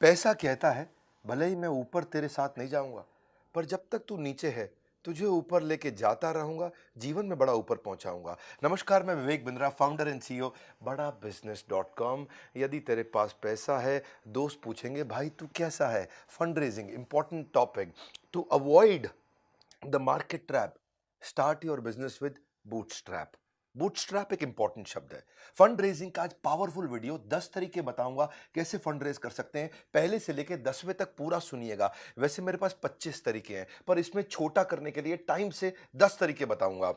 पैसा कहता है, भले ही मैं ऊपर तेरे साथ नहीं जाऊंगा, पर जब तक तू नीचे है तुझे ऊपर लेके जाता रहूंगा, जीवन में बड़ा ऊपर पहुंचाऊंगा। नमस्कार, मैं Vivek Bindra, founder and CEO बड़ा बिजनेस डॉट कॉम। यदि तेरे पास पैसा है, दोस्त पूछेंगे भाई तू कैसा है। Fund raising important topic. To avoid the market trap, start your business with bootstrap. Bootstrap एक इंपॉर्टेंट शब्द है। फंड रेजिंग का आज पावरफुल वीडियो, 10 तरीके बताऊंगा कैसे फंड रेज कर सकते हैं। पहले से लेके 10वें तक पूरा सुनिएगा। वैसे मेरे पास 25 तरीके हैं, पर इसमें छोटा करने के लिए टाइम से 10 तरीके बताऊंगा।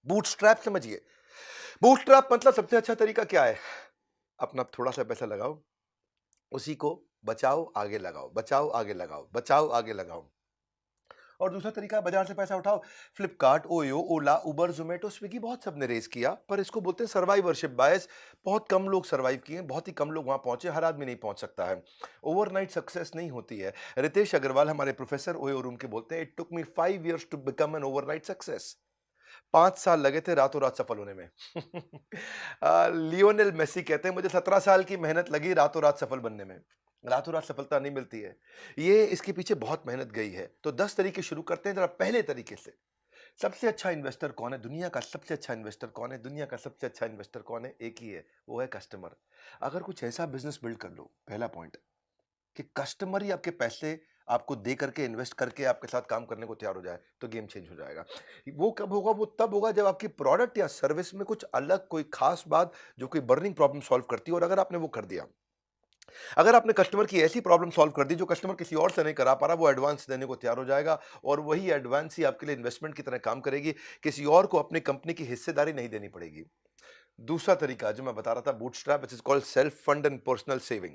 बूटस्ट्रैप समझिए। बूटस्ट्रैप मतलब सबसे अच्छा तरीका क्या है? अपना थोड़ा सा पैसा लगाओ, उसी को बचाओ आगे लगाओ, बचाओ आगे लगाओ, बचाओ आगे लगाओ। और दूसरा तरीका है बाजार से पैसा उठाओ। फ्लिपकार्ट, ओयो, ओला, उबर, जोमेटो, स्विगी बहुत सबने रेस किया, पर इसको बोलते हैं सर्वाइवरशिप बायस। बहुत कम लोग सर्वाइव किए, बहुत ही कम लोग वहां पहुंचे। हर आदमी नहीं पहुंच सकता है। ओवरनाइट सक्सेस नहीं होती है। रितेश अग्रवाल हमारे प्रोफेसर ओयो रूम के बोलते हैं, it took me 5 years to become an overnight success. 5 साल लगे थे रातों रात सफल होने में। लियोनेल मेसी कहते हैं, मुझे 17 साल की मेहनत लगी रातों रात सफल बनने में। रातों रात सफलता नहीं मिलती है, ये इसके पीछे बहुत मेहनत गई है। तो 10 तरीके शुरू करते हैं जरा पहले तरीके से। सबसे अच्छा इन्वेस्टर कौन है? दुनिया का सबसे अच्छा इन्वेस्टर कौन है? दुनिया का सबसे अच्छा इन्वेस्टर कौन है? एक ही है, वो है कस्टमर। अगर कुछ ऐसा बिजनेस बिल्ड कर लो, पहला पॉइंट, कि कस्टमर ही आपके पैसे आपको दे करके, इन्वेस्ट करके आपके साथ काम करने को तैयार हो जाए, तो गेम चेंज हो जाएगा। वो कब होगा? वो तब होगा जब आपकी प्रोडक्ट या सर्विस में कुछ अलग, कोई खास बात जो कोई बर्निंग प्रॉब्लम सॉल्व करती है। और अगर आपने वो कर दिया, अगर आपने कस्टमर की ऐसी प्रॉब्लम सॉल्व कर दी जो कस्टमर किसी और से नहीं करा पा रहा, वो एडवांस देने को तैयार हो जाएगा। और वही एडवांस ही आपके लिए इन्वेस्टमेंट की तरह काम करेगी। किसी और को अपनी कंपनी की हिस्सेदारी नहीं देनी पड़ेगी। दूसरा तरीका जो मैं बता रहा था, bootstrap, which is called self fund and personal saving.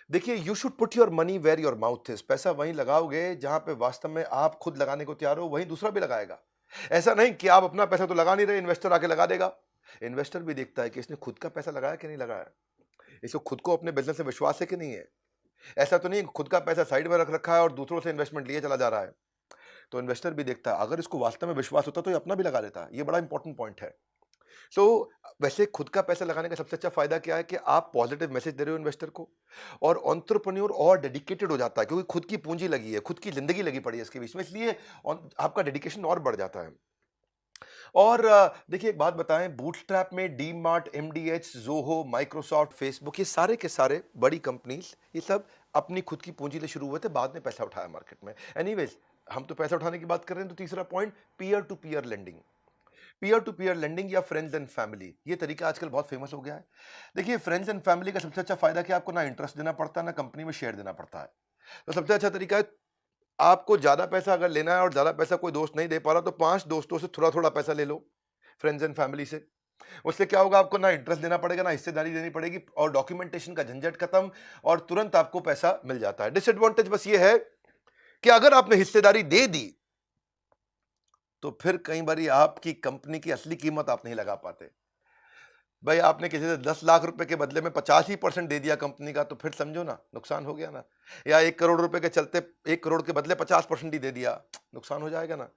देखिए, you should put your money where your mouth is. पैसा वहीं लगाओगे जहां पे वास्तव में आप खुद लगाने को तैयार हो, वहीं दूसरा भी लगाएगा। ऐसा नहीं कि आप अपना पैसा तो लगा नहीं रहे, इन्वेस्टर आके लगा देगा। इन्वेस्टर भी देखता है कि इसने खुद का पैसा लगाया कि नहीं लगाया, इसको खुद को अपने बिजनेस से विश्वास है कि नहीं है। ऐसा तो नहीं खुद का पैसा साइड में रख रखा है और दूसरों से इन्वेस्टमेंट लिए चला जा रहा है। तो इन्वेस्टर भी देखता है, अगर इसको वास्तव में विश्वास होता तो ये अपना भी लगा देता। ये बड़ा इंपॉर्टेंट पॉइंट है। सो वैसे खुद का पैसा लगाने का सबसे अच्छा फायदा क्या है कि आप पॉजिटिव मैसेज दे रहे हो इन्वेस्टर को, और एंटरप्रेन्योर और डेडिकेटेड हो जाता है, क्योंकि खुद की पूंजी लगी है, खुद की जिंदगी लगी पड़ी है इसके बीच में, इसलिए आपका डेडिकेशन और बढ़ जाता है। और देखिए, एक बात बताएं, बूटस्ट्रैप में D mart, MDH, Zoho, Microsoft, Facebook, ये सारे के सारे बड़ी कंपनीज, ये सब अपनी खुद की पूंजी से शुरू हुए थे, बाद में पैसा उठाया मार्केट में। एनीवेज, हम तो पैसा उठाने की बात कर रहे हैं, तो तीसरा point, peer to peer lending. Peer to peer lending या फ्रेंड्स एंड फैमिली, ये तरीका आजकल बहुत फेमस हो गया है। देखिए, फ्रेंड्स एंड फैमिली का सबसे अच्छा फायदा क्या, आपको ना इंटरेस्ट देना पड़ता है, ना कंपनी में शेयर देना पड़ता है। तो सबसे अच्छा तरीका है, आपको ज्यादा पैसा अगर लेना है और ज्यादा पैसा कोई दोस्त नहीं दे पा रहा, तो 5 दोस्तों से थोड़ा थोड़ा पैसा ले लो, फ्रेंड्स एंड फैमिली से। उससे क्या होगा, आपको ना इंटरेस्ट देना पड़ेगा, ना हिस्सेदारी देनी पड़ेगी, और डॉक्यूमेंटेशन का झंझट खत्म, और तुरंत आपको पैसा मिल जाता है। डिसएडवांटेज बस ये है कि अगर आपने हिस्सेदारी दे दी, तो फिर कई बार आपकी कंपनी की असली कीमत आप नहीं लगा पाते। भाई, आपने किसी से 10 लाख रुपए के बदले में 85% दे दिया कंपनी का, तो फिर समझो ना, नुकसान हो गया ना। या 1 करोड़ रुपए के चलते 1 करोड़ के बदले 50% ही दे दिया, नुकसान हो जाएगा ना।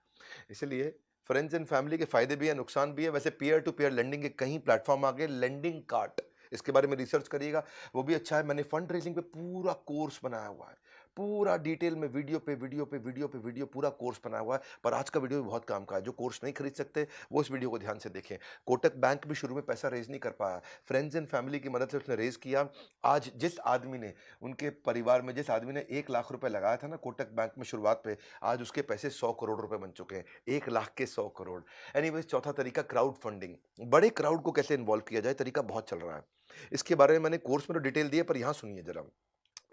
इसलिए फ्रेंड्स एंड फैमिली के फायदे भी है, नुकसान भी है। वैसे पीयर टू पीयर लेंडिंग के कई प्लेटफॉर्म आ गए, लेंडिंग कार्ट, इसके बारे में रिसर्च करिएगा, वो भी अच्छा है। मैंने फंड रेजिंग पे पूरा कोर्स बनाया हुआ है, पूरा डिटेल में, वीडियो पे वीडियो पे वीडियो पे वीडियो, पूरा कोर्स बनाया हुआ है। पर आज का वीडियो भी बहुत काम का है। जो कोर्स नहीं खरीद सकते, वो इस वीडियो को ध्यान से देखें। कोटक बैंक भी शुरू में पैसा रेज नहीं कर पाया, फ्रेंड्स एंड फैमिली की मदद से उसने रेज किया। आज जिस आदमी ने, उनके परिवार में जिस आदमी ने 1 लाख रुपए लगाया था ना कोटक बैंक में शुरुआत पे, आज उसके पैसे 100 करोड़ रुपए बन चुके हैं। 1 लाख के 100 करोड़। एनीवेज, चौथा तरीका, क्राउड फंडिंग। बड़े क्राउड को कैसे इन्वॉल्व किया जाए, तरीका बहुत चल रहा है। इसके बारे में मैंने कोर्स में तो डिटेल दी है, पर यहां सुनिए जरा।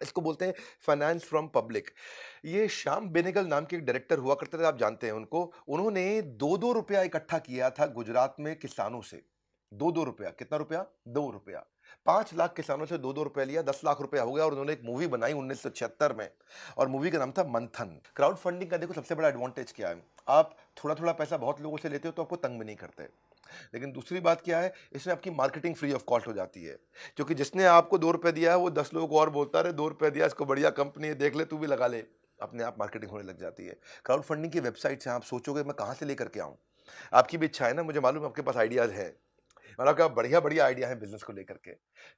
इसको बोलते हैं फाइनेंस फ्रॉम पब्लिक। ये श्याम बेनेगल नाम के एक डायरेक्टर हुआ करते थे, आप जानते हैं उनको। उन्होंने 2-2 रुपया इकट्ठा किया था गुजरात में किसानों से। 2-2 रुपया, कितना रुपया? 2 रुपया। 5 लाख किसानों से 2-2 रुपया लिया, 10 लाख रुपया हो गया। और उन्होंने एक मूवी बनाई 1976 में, और मूवी का नाम था मंथन। क्राउड फंडिंग का देखो सबसे बड़ा एडवांटेज क्या है, आप थोड़ा थोड़ा पैसा बहुत लोगों से लेते हो तो आपको तंग भी नहीं करते। लेकिन दूसरी बात क्या है, इसमें आपकी मार्केटिंग फ्री ऑफ कॉस्ट हो जाती है। क्योंकि जिसने आपको 2 रुपए दिया है, वो 10 लोगों को और बोलता रहे, 2 रुपए दिया, इसको बढ़िया कंपनी है, देख ले, तू भी लगा ले। अपने आप मार्केटिंग होने लग जाती है। क्राउड फंडिंग की वेबसाइट से आप सोचोगे मैं कहां से लेकर के आऊं, आपकी भी इच्छा है ना, मुझे मालूम है आपके पास आइडियाज है। मतलब क्या बढ़िया बढ़िया आइडिया है बिजनेस को लेकर के।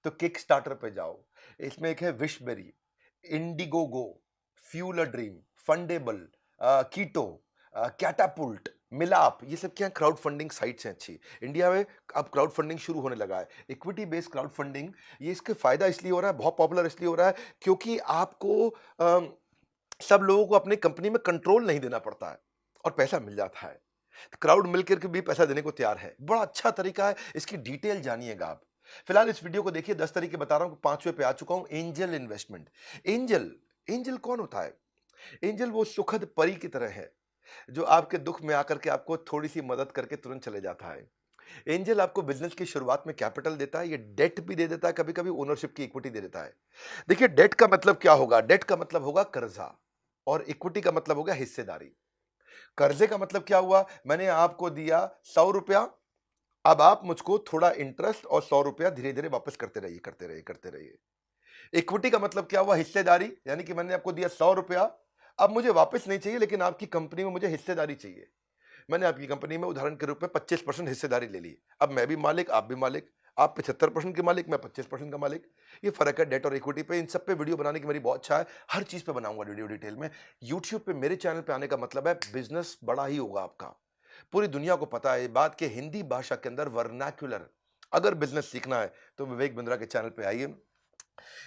तो किक स्टार्टर पे जाओ, इसमें एक है Wishberry, Indiegogo, fuel a dream, fundable, Ketto, Catapooolt, Milaap, ये सब क्या क्राउड फंडिंग साइट्स हैं अच्छी। इंडिया में अब क्राउड फंडिंग शुरू होने लगा है, इक्विटी बेस्ड क्राउड फंडिंग। ये इसके फायदा इसलिए हो रहा है, बहुत पॉपुलर इसलिए हो रहा है क्योंकि आपको सब लोगों को अपनी कंपनी में कंट्रोल नहीं देना पड़ता है और पैसा मिल जाता है। क्राउड मिलकर के भी पैसा देने को तैयार है, बड़ा अच्छा तरीका है, इसकी डिटेल जानिएगा आप। फिलहाल इस वीडियो को देखिए, 10 तरीके बता रहा हूं, 5वें पे आ चुका हूं, एंजल इन्वेस्टमेंट। एंजल, एंजल कौन होता है? एंजल वो सुखद परी की तरह है जो आपके दुख में आकर के आपको थोड़ी सी मदद करके तुरंत चले जाता है। एंजल आपको बिजनेस की शुरुआत में कैपिटल देता है, ये डेट भी दे देता है, कभी कभी ओनरशिप की इक्विटी दे देता है। देखिए डेट का मतलब क्या होगा? डेट का मतलब होगा कर्जा, और इक्विटी का मतलब होगा हिस्सेदारी। कर्जे का मतलब क्या हुआ? मैंने आपको दिया 100 रुपया, अब आप मुझको थोड़ा इंटरेस्ट और 100 रुपया धीरे धीरे वापस करते रहिए, करते रहिए, करते रहिए। इक्विटी का मतलब क्या हुआ? हिस्सेदारी, यानी कि मैंने आपको दिया 100 रुपया, अब मुझे वापस नहीं चाहिए, लेकिन आपकी कंपनी में मुझे हिस्सेदारी चाहिए। मैंने आपकी कंपनी में उदाहरण के रूप में 25% हिस्सेदारी ले ली। अब मैं भी मालिक, आप भी मालिक, आप 75% के मालिक, मैं 25% का मालिक। ये फर्क है डेट और इक्विटी पे। इन सब पे वीडियो बनाने की मेरी बहुत इच्छा है, हर चीज पे बनाऊंगा वीडियो डिटेल में। यूट्यूब पे मेरे चैनल पे आने का मतलब है बिजनेस बड़ा ही होगा आपका। पूरी दुनिया को पता है ये बात कि हिंदी भाषा के अंदर वर्नाक्युलर अगर बिजनेस सीखना है तो विवेक बिंद्रा के चैनल पे आइए।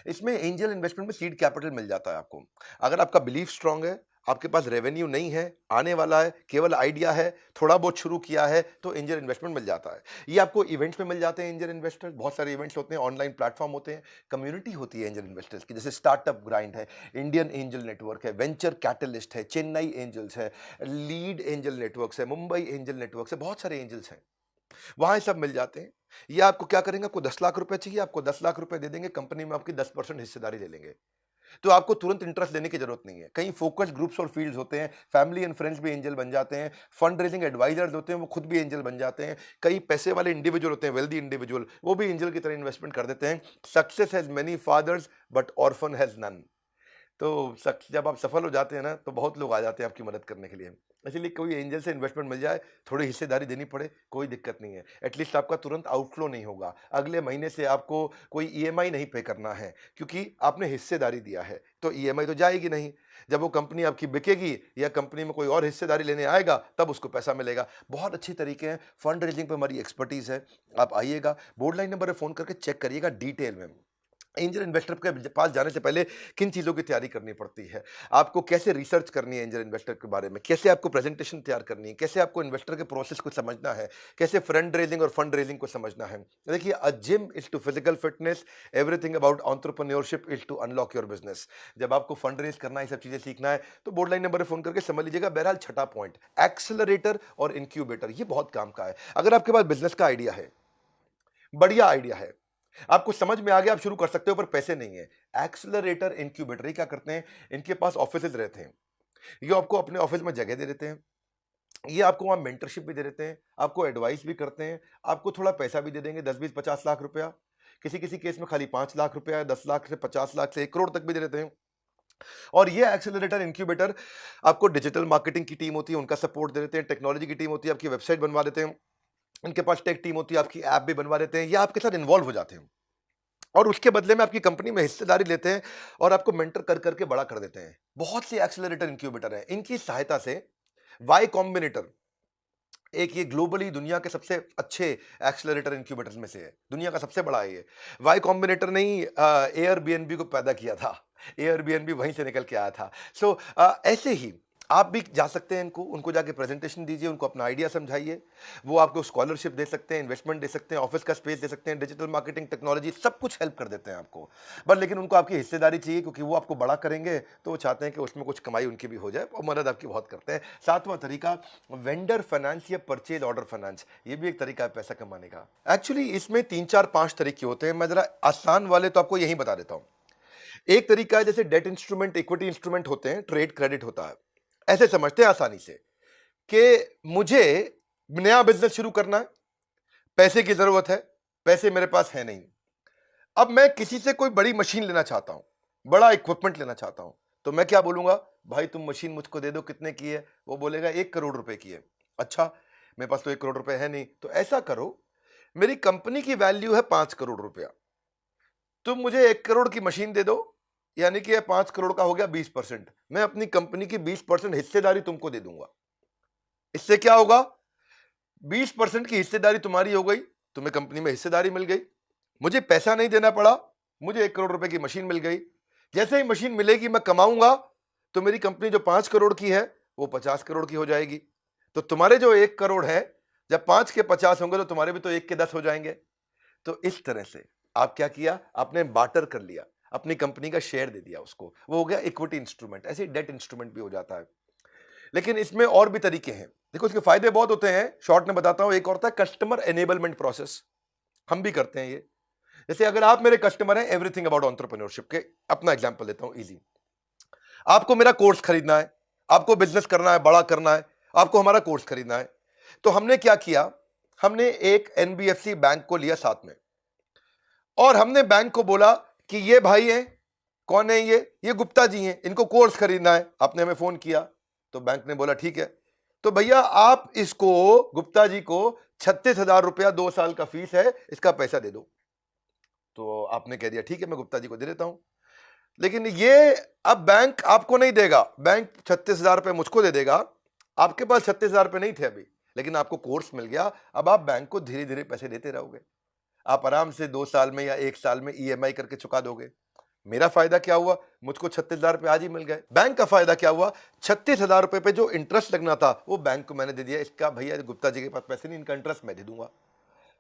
इसमें एंजल इन्वेस्टमेंट में सीड कैपिटल मिल जाता है आपको। अगर आपका बिलीफ स्ट्रांग है, आपके पास रेवेन्यू नहीं है, आने वाला है, केवल आइडिया है, थोड़ा बहुत शुरू किया है, तो एंजल इन्वेस्टमेंट मिल जाता है। ये आपको इवेंट्स में मिल जाते हैं एंजल इन्वेस्टर्स, बहुत सारे इवेंट्स होते हैं, ऑनलाइन प्लेटफॉर्म होते हैं, कम्युनिटी होती है एंजल इन्वेस्टर्स की, जैसे स्टार्टअप ग्राइंड है, इंडियन एंजल नेटवर्क है, वेंचर कैटलिस्ट है, चेन्नई एंजल्स है, लीड एंजल नेटवर्क्स है, मुंबई एंजल नेटवर्क्स है, बहुत सारे एंजल्स हैं, वहां ये सब मिल जाते हैं। ये आपको क्या करेंगे? आपको 10 लाख रुपए चाहिए, आपको 10 लाख रुपए दे देंगे, कंपनी में आपकी 10% हिस्सेदारी ले लेंगे। तो आपको तुरंत इंटरेस्ट लेने की जरूरत नहीं है। कई फोकस ग्रुप्स और फील्ड्स होते हैं, फैमिली एंड फ्रेंड्स भी एंजल बन जाते हैं, फंड रेजिंग एडवाइजर्स होते हैं, वो खुद भी एंजल बन जाते हैं, कई पैसे वाले इंडिविजुअल होते हैं, वेल्दी इंडिविजुअल, वो भी एंजल की तरह इन्वेस्टमेंट कर देते हैं। Success has many fathers but orphan has none. तो जब आप सफल हो जाते हैं ना, तो बहुत लोग आ जाते हैं आपकी मदद करने के लिए। इसीलिए कोई एंजल से इन्वेस्टमेंट मिल जाए, थोड़ी हिस्सेदारी देनी पड़े, कोई दिक्कत नहीं है। एटलीस्ट आपका तुरंत आउटफ्लो नहीं होगा, अगले महीने से आपको कोई ईएमआई नहीं पे करना है, क्योंकि आपने हिस्सेदारी दिया है, तो ईएमआई तो जाएगी नहीं। जब वो कंपनी आपकी बिकेगी या कंपनी में कोई और हिस्सेदारी लेने आएगा, तब उसको पैसा मिलेगा। बहुत अच्छे तरीके हैं, फंड रेजिंग पे हमारी एक्सपर्टीज है। आप आइएगा, बोर्ड लाइन नंबर पे फोन करके चेक करिएगा डिटेल में। एंजल इन्वेस्टर के पास जाने से पहले किन चीज़ों की तैयारी करनी पड़ती है, आपको कैसे रिसर्च करनी है एंजल इन्वेस्टर के बारे में, कैसे आपको प्रेजेंटेशन तैयार करनी है, कैसे आपको इन्वेस्टर के प्रोसेस को समझना है, कैसे फ्रंड रेजिंग और फंड रेजिंग को समझना है। देखिए, a gym is to physical fitness, everything about entrepreneurship is to unlock your business. जब आपको फंड रेज करना है, ये सब चीज़ें सीखना है, तो बोर्ड लाइन नंबर पर फोन करके समझ लीजिएगा। बहरहाल छठा पॉइंट, एक्सेलरेटर और इंक्यूबेटर, ये बहुत काम का है। अगर आपके पास बिजनेस का आइडिया है, बढ़िया आइडिया है, आपको समझ में आ गया, आप शुरू कर सकते हो, पर पैसे नहीं है। एक्सेलरेटर इंक्यूबेटर ये क्या करते हैं? इनके पास ऑफिसेज रहते हैं, ये आपको अपने ऑफिस में जगह दे देते हैं, ये आपको वहां मेंटरशिप भी दे देते हैं, आपको एडवाइस भी करते हैं, आपको थोड़ा पैसा भी दे देंगे, 10 20 50 लाख रुपया, किसी किसी केस में खाली 5 लाख रुपया, 10 लाख से 50 लाख से 1 करोड़ तक भी दे देते हैं। और ये एक्सेलरेटर इंक्यूबेटर आपको डिजिटल मार्केटिंग की टीम होती है, उनका सपोर्ट दे देते हैं, टेक्नोलॉजी की टीम होती है, आपकी वेबसाइट बनवा देते हैं, इनके पास टेक टीम होती है, आपकी ऐप भी बनवा देते हैं, या आपके साथ इन्वॉल्व हो जाते हैं और उसके बदले में आपकी कंपनी में हिस्सेदारी लेते हैं और आपको मेंटर कर करके बड़ा कर देते हैं। बहुत से एक्सेलरेटर इंक्यूबेटर हैं, इनकी सहायता से वाई कॉम्बिनेटर एक, ये ग्लोबली दुनिया के सबसे अच्छे एक्सेलरेटर इंक्यूबेटर्स में से है, दुनिया का सबसे बड़ा है ये। वाई कॉम्बिनेटर ने ही एयरबीएनबी को पैदा किया था, एयरबीएनबी वहीं से निकल के आया था। सो ऐसे ही आप भी जा सकते हैं, इनको उनको जाके प्रेजेंटेशन दीजिए, उनको अपना आइडिया समझाइए, वो आपको स्कॉलरशिप दे सकते हैं, इन्वेस्टमेंट दे सकते हैं, ऑफिस का स्पेस दे सकते हैं, डिजिटल मार्केटिंग टेक्नोलॉजी सब कुछ हेल्प कर देते हैं आपको। बस लेकिन उनको आपकी हिस्सेदारी चाहिए, क्योंकि वो आपको बड़ा करेंगे, तो वो चाहते हैं कि उसमें कुछ कमाई उनकी भी हो जाए, और मदद आपकी बहुत करते हैं। सातवां तरीका, वेंडर फाइनेंस या परचेज ऑर्डर फाइनेंस, ये भी एक तरीका है पैसा कमाने का। एक्चुअली इसमें 3 4 5 तरीके होते हैं, मैं जरा आसान वाले तो आपको यही बता देता हूँ। एक तरीका है, जैसे डेट इंस्ट्रूमेंट, इक्विटी इंस्ट्रूमेंट होते हैं, ट्रेड क्रेडिट होता है। ऐसे समझते हैं आसानी से कि मुझे नया बिजनेस शुरू करना है, पैसे की जरूरत है, पैसे मेरे पास है नहीं, अब मैं किसी से कोई बड़ी मशीन लेना चाहता हूं, बड़ा इक्विपमेंट लेना चाहता हूं, तो मैं क्या बोलूंगा? भाई तुम मशीन मुझको दे दो, कितने की है? वो बोलेगा 1 करोड़ रुपए की है। अच्छा, मेरे पास तो 1 करोड़ रुपए है नहीं, तो ऐसा करो, मेरी कंपनी की वैल्यू है 5 करोड़ रुपया, तुम मुझे 1 करोड़ की मशीन दे दो, यानी कि 5 करोड़ का हो गया 20%। मैं अपनी कंपनी की 20% हिस्सेदारी तुमको दे दूंगा। इससे क्या होगा, 20% की हिस्सेदारी तुम्हारी हो गई, तुम्हें कंपनी में हिस्सेदारी मिल गई, मुझे पैसा नहीं देना पड़ा, मुझे 1 करोड़ रुपए की मशीन मिल गई। जैसे ही मशीन मिलेगी मैं कमाऊंगा, तो मेरी कंपनी जो 5 करोड़ की है वो 50 करोड़ की हो जाएगी। तो तुम्हारे जो 1 करोड़ है, जब 5 के 50 होंगे तो तुम्हारे भी तो 1 के 10 हो जाएंगे। तो इस तरह से आप क्या किया, आपने बार्टर कर लिया, अपनी कंपनी का शेयर दे दिया उसको, वो हो गया इक्विटी इंस्ट्रूमेंट। ऐसे डेट इंस्ट्रूमेंट भी हो जाता है। लेकिन इसमें और भी तरीके हैं, देखो इसके फायदे बहुत होते हैं, शॉर्ट में बताता हूं। एक और होता है कस्टमर एनेबलमेंट प्रोसेस, हम भी करते हैं ये। जैसे अगर आप मेरे कस्टमर हैं, एवरीथिंग अबाउट एंटरप्रेन्योरशिप के, अपना एग्जांपल लेता हूं इजी। आपको मेरा कोर्स खरीदना है, आपको बिजनेस करना है, बड़ा करना है, आपको हमारा कोर्स खरीदना है। तो हमने क्या किया, हमने एक एनबीएफसी बैंक को लिया साथ में, और हमने बैंक को बोला कि ये भाई हैं, कौन है ये गुप्ता जी हैं, इनको कोर्स खरीदना है। आपने हमें फोन किया तो बैंक ने बोला ठीक है, तो भैया आप इसको, गुप्ता जी को 36,000 रुपया 2 साल का फीस है, इसका पैसा दे दो। तो आपने कह दिया ठीक है, मैं गुप्ता जी को दे देता हूं। लेकिन ये अब बैंक आपको नहीं देगा, बैंक 36,000 रुपये मुझको दे देगा। आपके पास 36,000 रुपये नहीं थे अभी, लेकिन आपको कोर्स मिल गया। अब आप बैंक को धीरे धीरे पैसे देते रहोगे, आप आराम से 2 साल में या 1 साल में ईएमआई करके चुका दोगे। मेरा फायदा क्या हुआ, मुझको 36,000 रुपये आज ही मिल गए। बैंक का फायदा क्या हुआ, 36,000 रुपये पे जो इंटरेस्ट लगना था वो बैंक को मैंने दे दिया। इसका भैया गुप्ता जी के पास पैसे नहीं, इनका इंटरेस्ट मैं दे दूंगा।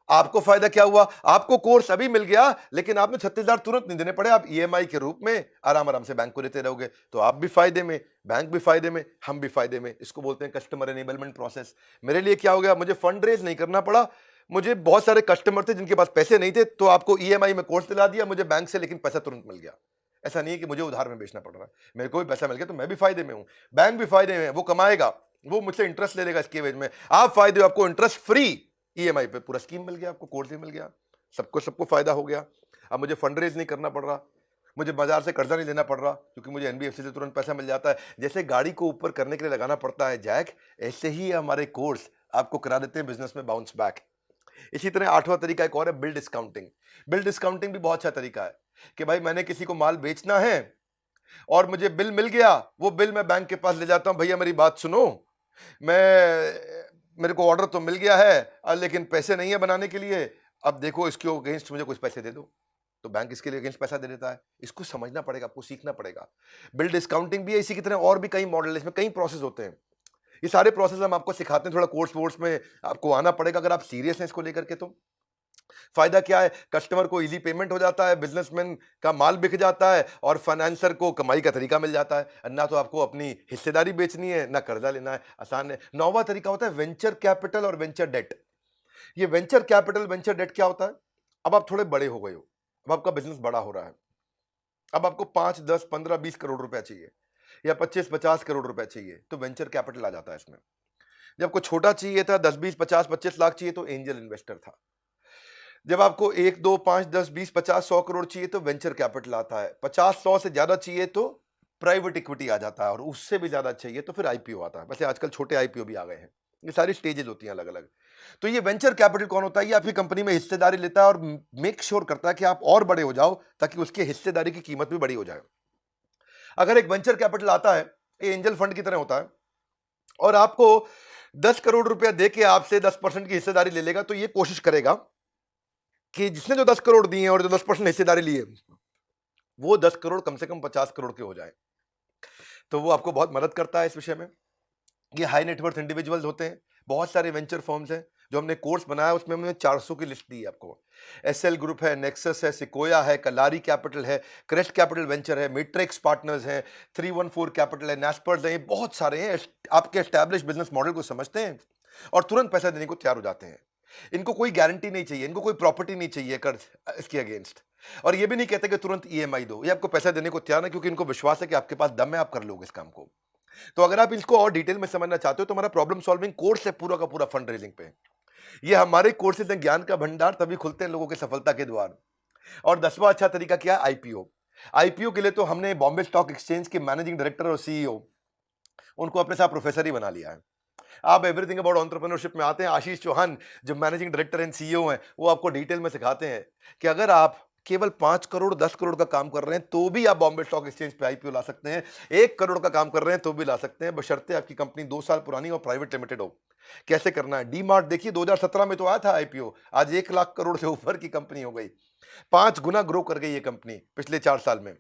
आपको फायदा क्या हुआ, आपको कोर्स अभी मिल गया, लेकिन आपने 36,000 तुरंत नहीं देने पड़े, आप ईएमआई के रूप में आराम आराम से बैंक को देते रहोगे। तो आप भी फायदे में, बैंक भी फायदे में, हम भी फायदे में। इसको बोलते हैं कस्टमर एनेबलमेंट प्रोसेस। मेरे लिए क्या हो गया, मुझे फंड रेज नहीं करना पड़ा। मुझे बहुत सारे कस्टमर थे जिनके पास पैसे नहीं थे, तो आपको ईएमआई में कोर्स दिला दिया मुझे बैंक से, लेकिन पैसा तुरंत मिल गया। ऐसा नहीं है कि मुझे उधार में बेचना पड़ रहा है, मेरे को भी पैसा मिल गया तो मैं भी फायदे में हूं, बैंक भी फायदे में, वो कमाएगा, वो मुझसे इंटरेस्ट ले लेगा इसके एवज में। आप फायदे हो, आपको इंटरेस्ट फ्री ईएमआई पे पूरा स्कीम मिल गया, आपको कोर्स भी मिल गया, सबको फायदा हो गया। अब मुझे फंड रेज नहीं करना पड़ रहा, मुझे बाजार से कर्जा नहीं लेना पड़ रहा, क्योंकि मुझे एनबीएफसी से तुरंत पैसा मिल जाता है। जैसे गाड़ी को ऊपर करने के लिए लगाना पड़ता है जैक, ऐसे ही हमारे कोर्स आपको करा देते हैं बिजनेस में बाउंस बैक। इसी तरह 8वां तरीका एक और है, बिल डिस्काउंटिंग। बिल डिस्काउंटिंग भी बहुत अच्छा तरीका है कि भाई मैंने किसी को माल बेचना है और मुझे बिल मिल गया, वो बिल मैं बैंक के पास ले जाता हूं, भैया मेरी बात सुनो, मेरे को ऑर्डर तो मिल गया है लेकिन पैसे नहीं है बनाने के लिए, अब देखो इसके अगेंस्ट मुझे कुछ पैसे दे दो। तो बैंक इसके लिए अगेंस्ट पैसा दे देता है। इसको समझना पड़ेगा, आपको सीखना पड़ेगा। बिल डिस्काउंटिंग भी है, इसी की तरह और भी कई मॉडल है, इसमें कई प्रोसेस होते हैं। ये सारे प्रोसेस हम आपको सिखाते हैं, थोड़ा कोर्स वोर्स में आपको आना पड़ेगा अगर आप सीरियस हैं इसको लेकर के। तो फायदा क्या है, कस्टमर को इजी पेमेंट हो जाता है, बिजनेसमैन का माल बिक जाता है, और फाइनेंसर को कमाई का तरीका मिल जाता है। ना तो आपको अपनी हिस्सेदारी बेचनी है, ना कर्जा लेना है, आसान है। 9वां तरीका होता है वेंचर कैपिटल और वेंचर डेट। ये वेंचर कैपिटल वेंचर डेट क्या होता है, अब आप थोड़े बड़े हो गए हो, अब आपका बिजनेस बड़ा हो रहा है, अब आपको 5, 10, 15, 20 करोड़ रुपया चाहिए, या 25, 50 करोड़ रुपया चाहिए, तो वेंचर कैपिटल आ जाता है इसमें। जब आपको छोटा चाहिए था, 10, 20, 50, 25 लाख चाहिए, तो एंजल इन्वेस्टर था। जब आपको 1, 2, 5, 10, 20, 50, 100 करोड़ चाहिए तो वेंचर कैपिटल आता है। 50, 100 से ज्यादा चाहिए तो प्राइवेट इक्विटी आ जाता है, और उससे भी ज्यादा चाहिए तो फिर आईपीओ आता है। वैसे आजकल छोटे आईपीओ भी आ गए हैं। ये सारी स्टेजेस होती हैं अलग अलग। तो ये वेंचर कैपिटल कौन होता है, ये आपकी कंपनी में हिस्सेदारी लेता है और मेक श्योर करता है कि आप और बड़े हो जाओ, ताकि उसके हिस्सेदारी की कीमत भी बड़ी हो जाए। अगर एक वेंचर कैपिटल आता है, ये एंजल फंड की तरह होता है, और आपको 10 करोड़ रुपया देके आपसे 10% की हिस्सेदारी ले लेगा, तो ये कोशिश करेगा कि जिसने जो 10 करोड़ दिए और जो 10% हिस्सेदारी ली है, वो 10 करोड़ कम से कम 50 करोड़ के हो जाए। तो वो आपको बहुत मदद करता है इस विषय में। ये हाई नेटवर्थ इंडिविजुअल्स होते हैं, बहुत सारे वेंचर फर्म्स हैं। जो हमने कोर्स बनाया उसमें हमने 400 की लिस्ट दी है आपको। एसएल ग्रुप है, नेक्सस है, सिकोया है, कलारी कैपिटल है, क्रेस्ट कैपिटल वेंचर है, मैट्रिक्स पार्टनर्स है, 314 कैपिटल है, नेस्पर्स है, ये बहुत सारे हैं। आपके एस्टैब्लिश बिजनेस मॉडल को समझते हैं और तुरंत पैसा देने को तैयार हो जाते हैं। इनको कोई गारंटी नहीं चाहिए, इनको कोई प्रॉपर्टी नहीं चाहिए कर्ज इसके अगेंस्ट, और ये भी नहीं कहते कि तुरंत ईएमआई दो। ये आपको पैसा देने को तैयार है, क्योंकि इनको विश्वास है कि आपके पास दम है, आप कर लोगे इस काम को। तो अगर आप इसको और डिटेल में समझना चाहते हो तो हमारा प्रॉब्लम सॉल्विंग कोर्स है पूरा का पूरा फंड रेजिंग पे। ये हमारे कोर्सेज हैं ज्ञान का भंडार, तभी खुलते हैं लोगों के सफलता के द्वार। और 10वां अच्छा तरीका क्या है, आईपीओ। आईपीओ के लिए तो हमने बॉम्बे स्टॉक एक्सचेंज के मैनेजिंग डायरेक्टर और सीईओ, उनको अपने साथ प्रोफेसर ही बना लिया है। आप एवरीथिंग अबाउट एंटरप्रेन्योरशिप में आते हैं, आशीष चौहान जो मैनेजिंग डायरेक्टर एंड सीईओ हैं, वो आपको डिटेल में सिखाते हैं कि अगर आप केवल 5 करोड़ 10 करोड़ का काम कर रहे हैं तो भी आप बॉम्बे स्टॉक एक्सचेंज पे आईपीओ ला सकते हैं, 1 करोड़ का काम कर रहे हैं तो भी ला सकते हैं, बशर्ते आपकी कंपनी 2 साल पुरानी और प्राइवेट लिमिटेड हो। कैसे करना है? डी मार्ट देखिए 2017 में तो आया था आईपीओ, आज 1 लाख करोड़ से ऊपर की कंपनी हो गई, 5 गुना ग्रो कर गई ये कंपनी पिछले 4 साल में।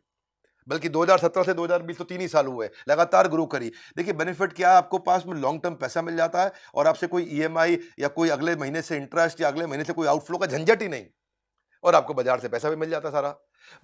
बल्कि 2017 से 2020 तो 3 ही साल हुए, लगातार ग्रो करी। देखिए बेनिफिट क्या है, आपको पास में लॉन्ग टर्म पैसा मिल जाता है और आपसे कोई ईएमआई या कोई अगले महीने से इंटरेस्ट या अगले महीने से कोई आउटफ्लो का झंझट ही नहीं, और आपको बाजार से पैसा भी मिल जाता सारा।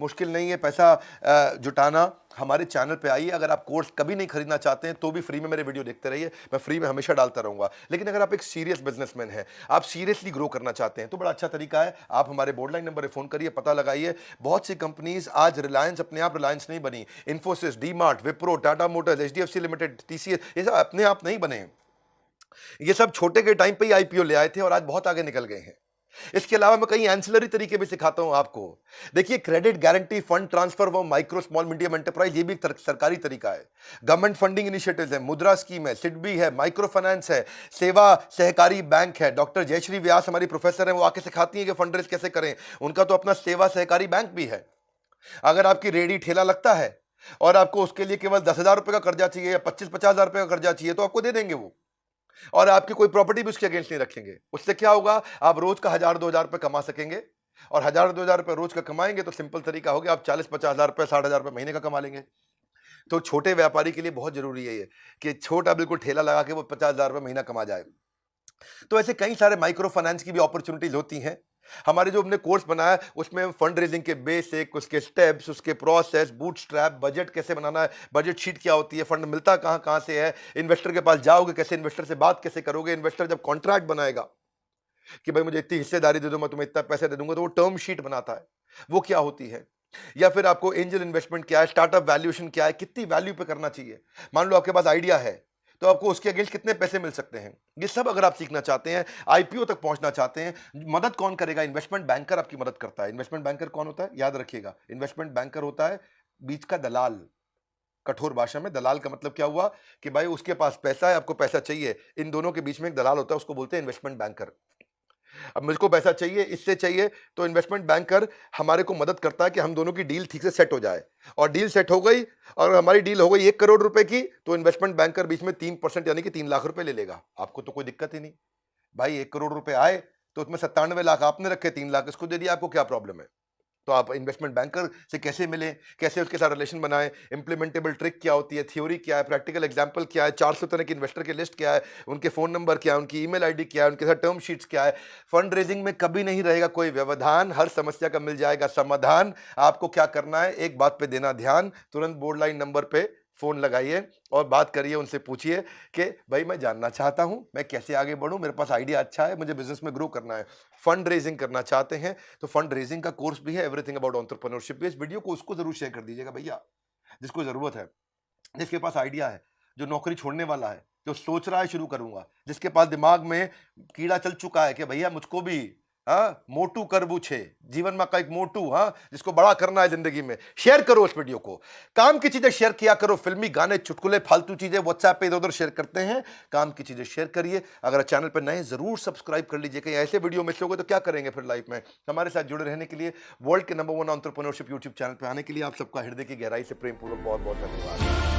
मुश्किल नहीं है पैसा जुटाना। हमारे चैनल पे आइए, अगर आप कोर्स कभी नहीं खरीदना चाहते हैं तो भी फ्री में मेरे वीडियो देखते रहिए, मैं फ्री में हमेशा डालता रहूंगा। लेकिन अगर आप एक सीरियस बिजनेसमैन हैं, आप सीरियसली ग्रो करना चाहते हैं, तो बड़ा अच्छा तरीका है, आप हमारे बोर्ड लाइन नंबर पर फोन करिए, पता लगाइए। बहुत सी कंपनीज आज रिलायंस अपने आप रिलायंस नहीं बनी, Infosys, D mart, Wipro, Tata Motors, HDFC limited, TCS, ये सब अपने आप नहीं बने। ये सब छोटे के टाइम पे ही आईपीओ ले आए थे और आज बहुत आगे निकल गए हैं। इसके अलावा मैं कई एंसिलरी तरीके भी सिखाता हूं आपको। देखिए क्रेडिट गारंटी, फंड ट्रांसफर वो माइक्रो स्मॉल मीडियम एंटरप्राइज, ये भी एक सरकारी तरीका है। गवर्नमेंट फंडिंग इनिशिएटिव्स है, मुद्रा स्कीम है, सिडबी है, माइक्रो फाइनेंस है, सेवा सहकारी बैंक है। डॉक्टर जयश्री व्यास हमारी प्रोफेसर है, वो आके सिखाती हैं कि फंड रेज कैसे करें। उनका तो अपना सेवा सहकारी बैंक भी है। अगर आपकी रेडी ठेला लगता है और आपको उसके लिए केवल 10,000 रुपए का कर्जा चाहिए या 25-50,000 रुपए का कर्जा चाहिए तो आपको दे देंगे वो, और आपकी कोई प्रॉपर्टी भी उसके अगेंस्ट नहीं रखेंगे। उससे क्या होगा, आप रोज का 1,000-2,000 रुपए कमा सकेंगे, और 1,000-2,000 रुपए रोज का कमाएंगे तो सिंपल तरीका हो गया, आप 40-50,000 रुपए 60,000 रुपए महीने का कमा लेंगे। तो छोटे व्यापारी के लिए बहुत जरूरी है ये कि छोटा बिल्कुल ठेला लगा के वो 50,000 रुपए महीना कमा जाए। तो ऐसे कई सारे माइक्रो फाइनेंस की भी अपॉर्चुनिटीज होती हैं। हमारे जो हमने कोर्स बनाया उसमें फंड रेजिंग के बेसिक, उसके स्टेप्स, उसके प्रोसेस, बूटस्ट्रैप, बजट कैसे बनाना है, बजट शीट क्या होती है, फंड मिलता कहां कहां से है, इन्वेस्टर के पास जाओगे कैसे, इन्वेस्टर से बात कैसे करोगे, इन्वेस्टर जब कॉन्ट्रैक्ट बनाएगा कि भाई मुझे इतनी हिस्सेदारी दे दो, मैं तुम्हें इतना पैसे दे दूंगा, तो वो टर्म शीट बनाता है, वो क्या होती है। या फिर आपको एंजल इन्वेस्टमेंट क्या है, स्टार्टअप वैल्यूएशन क्या है, कितनी वैल्यू पे करना चाहिए। मान लो आपके पास आइडिया है तो आपको उसके अगेंस्ट कितने पैसे मिल सकते हैं, ये सब अगर आप सीखना चाहते हैं, आईपीओ तक पहुंचना चाहते हैं, मदद कौन करेगा? इन्वेस्टमेंट बैंकर आपकी मदद करता है। इन्वेस्टमेंट बैंकर कौन होता है? याद रखिएगा, इन्वेस्टमेंट बैंकर होता है बीच का दलाल। कठोर भाषा में दलाल का मतलब क्या हुआ कि भाई उसके पास पैसा है, आपको पैसा चाहिए, इन दोनों के बीच में एक दलाल होता है, उसको बोलते हैं इन्वेस्टमेंट बैंकर। अब मुझको पैसा चाहिए, इससे चाहिए, तो इन्वेस्टमेंट बैंकर हमारे को मदद करता है कि हम दोनों की डील ठीक से सेट हो जाए। और डील सेट हो गई और हमारी डील हो गई 1 करोड़ रुपए की, तो इन्वेस्टमेंट बैंकर बीच में 3% यानी कि 3 लाख रुपए ले लेगा। आपको तो कोई दिक्कत ही नहीं भाई, 1 करोड़ रुपए आए तो उसमें 97 लाख आपने रखे, 3 लाख इसको दे दिया, आपको क्या प्रॉब्लम है? तो आप इन्वेस्टमेंट बैंकर से कैसे मिलें, कैसे उसके साथ रिलेशन बनाएं, इंप्लीमेंटेबल ट्रिक क्या होती है, थ्योरी क्या है, प्रैक्टिकल एग्जांपल क्या है, 400 तरह के इन्वेस्टर की लिस्ट क्या है, उनके फोन नंबर क्या है, उनकी ईमेल आईडी क्या है, उनके साथ टर्म शीट्स क्या है। फंड रेजिंग में कभी नहीं रहेगा कोई व्यवधान, हर समस्या का मिल जाएगा समाधान। आपको क्या करना है, एक बात पे देना ध्यान, तुरंत बोर्ड लाइन नंबर पे फोन लगाइए और बात करिए, उनसे पूछिए कि भाई मैं जानना चाहता हूं मैं कैसे आगे बढ़ूं, मेरे पास आइडिया अच्छा है, मुझे बिजनेस में ग्रो करना है। फंड रेजिंग करना चाहते हैं तो फंड रेजिंग का कोर्स भी है, एवरीथिंग अबाउट एंटरप्रेन्योरशिप भी। इस वीडियो को उसको जरूर शेयर कर दीजिएगा भैया जिसको जरूरत है, जिसके पास आइडिया है, जो नौकरी छोड़ने वाला है, जो सोच रहा है शुरू करूंगा, जिसके पास दिमाग में कीड़ा चल चुका है कि भैया मुझको भी मोटू करबू छे जीवन में, का एक मोटू जिसको बड़ा करना है जिंदगी में। शेयर करो इस वीडियो को, काम की चीजें शेयर किया करो, फिल्मी गाने, चुटकुले, फालतू चीजें व्हाट्सएप पे इधर उधर शेयर करते हैं, काम की चीजें शेयर करिए। अगर चैनल पर नए जरूर सब्सक्राइब कर लीजिए, कहीं ऐसे वीडियो मिस हो गए तो क्या करेंगे फिर लाइफ में। हमारे साथ जुड़े रहने के लिए, वर्ल्ड के नंबर 1 एंटरप्रेन्योरशिप यूट्यूब चैनल पर आने के लिए आप सबका हृदय की गहराई से प्रेम पूर्वक बहुत बहुत धन्यवाद।